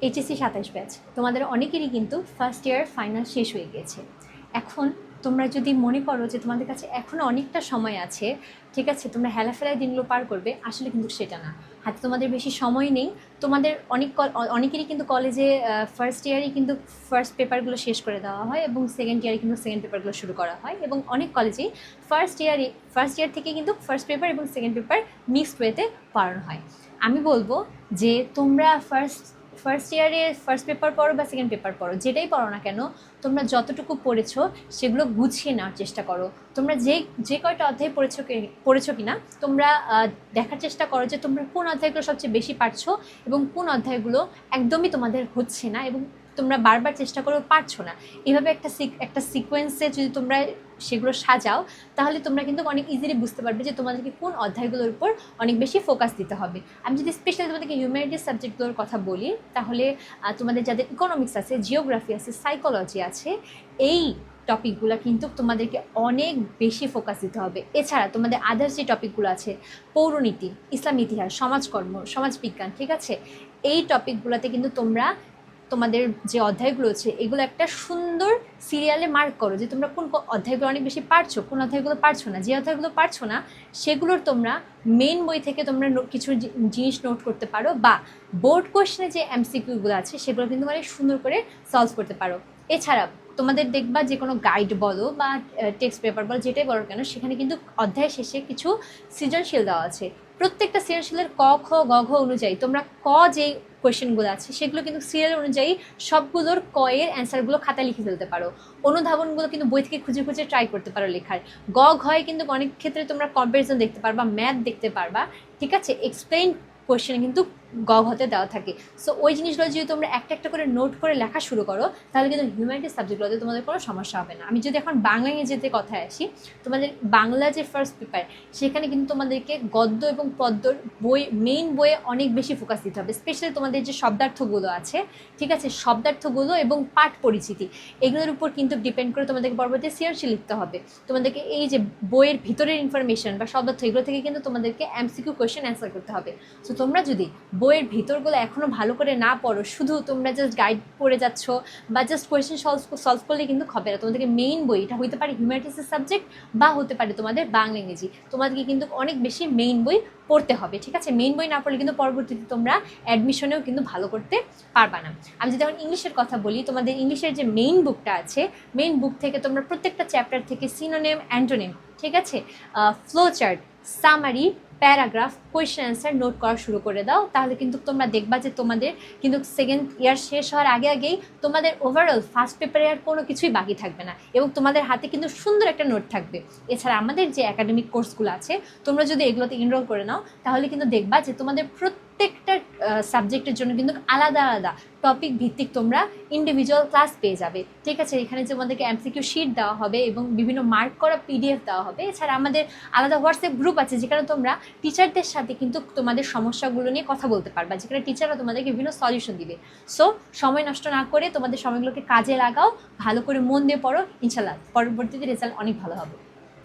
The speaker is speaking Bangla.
এইচএসসি ২৭ ব্যাচ তোমাদের অনেকেরই কিন্তু ফার্স্ট ইয়ার ফাইনাল শেষ হয়ে গিয়েছে। এখন তোমরা যদি মনে করো যে তোমাদের কাছে এখনও অনেকটা সময় আছে, ঠিক আছে, তোমরা হেলাফেলায় দিনগুলো পার করবে, আসলে কিন্তু সেটা না। হাতে তোমাদের বেশি সময় নেই। তোমাদের অনেকেরই কিন্তু কলেজে ফার্স্ট ইয়ারই কিন্তু ফার্স্ট পেপারগুলো শেষ করে দেওয়া হয় এবং সেকেন্ড ইয়ারে কিন্তু সেকেন্ড পেপারগুলো শুরু করা হয়, এবং অনেক কলেজেই ফার্স্ট ইয়ার থেকে কিন্তু ফার্স্ট পেপার এবং সেকেন্ড পেপার মিক্সড ওয়েতে পড়ানো হয়। আমি বলবো যে তোমরা ফার্স্ট ইয়ারে ফার্স্ট পেপার পড়ো বা সেকেন্ড পেপার পড়ো, যেটাই পড়ো না কেন, তোমরা যতটুকু পড়েছো সেগুলো গুছিয়ে নেওয়ার চেষ্টা করো। তোমরা যে কয়টা অধ্যায় পড়েছো কিনা তোমরা দেখার চেষ্টা করো যে তোমরা কোন অধ্যায়গুলো সবচেয়ে বেশি পারছো এবং কোন অধ্যায়গুলো একদমই তোমাদের হচ্ছে না এবং তোমরা বারবার চেষ্টা করো পারছো না। এভাবে একটা সিকোয়েন্সে যদি তোমরা সেগুলো সাজাও, তাহলে তোমরা কিন্তু অনেক ইজিলি বুঝতে পারবে যে তোমাদেরকে কোন অধ্যায়গুলোর উপর অনেক বেশি ফোকাস দিতে হবে। আমি যদি স্পেশালি তোমাদেরকে হিউম্যানিটিস সাবজেক্টগুলোর কথা বলি, তাহলে তোমাদের যাদের ইকোনমিক্স আছে, জিওগ্রাফি আছে, সাইকোলজি আছে, এই টপিকগুলো কিন্তু তোমাদেরকে অনেক বেশি ফোকাস দিতে হবে। এছাড়া তোমাদের আদার্স যে টপিকগুলো আছে, পৌরনীতি, ইসলাম ইতিহাস, সমাজকর্ম, সমাজবিজ্ঞান, ঠিক আছে, এই টপিকগুলোতে কিন্তু তোমাদের যে অধ্যায়গুলো আছে এগুলো একটা সুন্দর সিরিয়ালে মার্ক করো যে তোমরা কোন অধ্যায়গুলো অনেক বেশি পারছো, কোন অধ্যায়গুলো পারছো না। যে অধ্যায়গুলো পারছো না সেগুলোর তোমরা মেইন বই থেকে তোমরা কিছু জিনিস নোট করতে পারো, বা বোর্ড কোয়েশ্চেনে যে এমসিকিউগুলো আছে সেগুলো কিন্তু মানে সুন্দর করে সলভ করতে পারো। এছাড়া তোমাদের দেখবা যে কোনো গাইড বলো বা টেক্সট পেপার বলো, যেটাই বলো কেন, সেখানে কিন্তু অধ্যায় শেষে কিছু সৃজনশীল দেওয়া আছে। প্রত্যেকটা সৃজনশীলের ক খ গ ঘ অনুযায়ী তোমরা যে কোয়েশ্চেনগুলো আছে সেগুলো কিন্তু সিরিয়াল অনুযায়ী সবগুলোর ক এর অ্যান্সারগুলো খাতায় লিখে ফেলতে পারো। অনুধাবনগুলো কিন্তু বই থেকে খুঁজে খুঁজে ট্রাই করতে পারো লেখার। গ ঘয়ে কিন্তু অনেক ক্ষেত্রে তোমরা কম্প্যারিজন দেখতে পারবা, ম্যাথ দেখতে পারবা, ঠিক আছে, এক্সপ্লেইন কোয়েশ্চেনে কিন্তু গ ঘতে দেওয়া থাকে। সো ওই জিনিসগুলো যদি তোমরা একটা একটা করে নোট করে লেখা শুরু করো, তাহলে কিন্তু হিউম্যানিটিস সাবজেক্টগুলোতে তোমাদের কোনো সমস্যা হবে না। আমি যদি এখন বাংলা ইংরেজিতে কথায় আসি, তোমাদের বাংলা যে ফার্স্ট পেপার, সেখানে কিন্তু তোমাদেরকে গদ্য এবং পদ্যর মেইন বইয়ে অনেক বেশি ফোকাস দিতে হবে। স্পেশালি তোমাদের যে শব্দার্থগুলো আছে, ঠিক আছে, শব্দার্থগুলো এবং পাঠ পরিচিতি, এগুলোর উপর কিন্তু ডিপেন্ড করে তোমাদেরকে পরবর্তী সৃজনশীল লিখতে হবে। তোমাদেরকে এই যে বইয়ের ভিতরের ইনফরমেশন বা শব্দার্থ, এগুলো থেকে কিন্তু তোমাদেরকে এমসিকিউ কোয়েশ্চেন অ্যান্সার করতে হবে। সো তোমরা যদি বইয়ের ভিতরগুলো এখনও ভালো করে না পড়ো, শুধু তোমরা জাস্ট গাইড পড়ে যাচ্ছ বা জাস্ট কোয়েশ্চেন সলভ করলে কিন্তু হবে না। তোমাদেরকে মেইন বই, এটা হতে পারে হিউম্যানিটিসের সাবজেক্ট বা হতে পারে তোমাদের বাংলা ইংরেজি, তোমাদেরকে কিন্তু অনেক বেশি মেইন বই পড়তে হবে, ঠিক আছে। মেইন বই না পড়লে কিন্তু পরবর্তীতে তোমরা অ্যাডমিশনেও কিন্তু ভালো করতে পারবা না। আমি যদি এখন ইংলিশের কথা বলি, তোমাদের ইংলিশের যে মেইন বুকটা আছে, মেইন বুক থেকে তোমরা প্রত্যেকটা চ্যাপ্টার থেকে সিনোনিম, অ্যান্টোনিম, ঠিক আছে, flow chart, summary, paragraph, question answer note করা শুরু করে দাও। তাহলে কিন্তু তোমরা দেখবা যে তোমাদের কিন্তু সেকেন্ড ইয়ার শেষ হওয়ার আগেই তোমাদের ওভারঅল ফার্স্ট পেপারে আর কোনো কিছুই বাকি থাকবে না এবং তোমাদের হাতে কিন্তু সুন্দর একটা নোট থাকবে। এছাড়া আমাদের যে একাডেমিক কোর্সগুলো আছে, তোমরা যদি এগুলোতে এনরোল করে নাও, তাহলে কিন্তু দেখবা যে তোমাদের প্রত্যেকটা সাবজেক্টের জন্য কিন্তু আলাদা আলাদা টপিক ভিত্তিক তোমরা ইন্ডিভিজুয়াল ক্লাস পেয়ে যাবে, ঠিক আছে। এখানে তোমাদেরকে এমসিকিউ শিট দেওয়া হবে এবং বিভিন্ন মার্ক করা পিডিএফ দেওয়া হবে। এছাড়া আমাদের আলাদা হোয়াটসঅ্যাপ গ্রুপ আছে, যেখানে তোমরা টিচারদের সাথে কিন্তু তোমাদের সমস্যাগুলো নিয়ে কথা বলতে পারবা, যেখানে টিচাররা তোমাদেরকে বিভিন্ন সলিউশন দিবে। সো সময় নষ্ট না করে তোমাদের সময়গুলোকে কাজে লাগাও, ভালো করে মন দিয়ে পড়ো, ইনশাল্লাহ পরবর্তীতে রেজাল্ট অনেক ভালো হবে।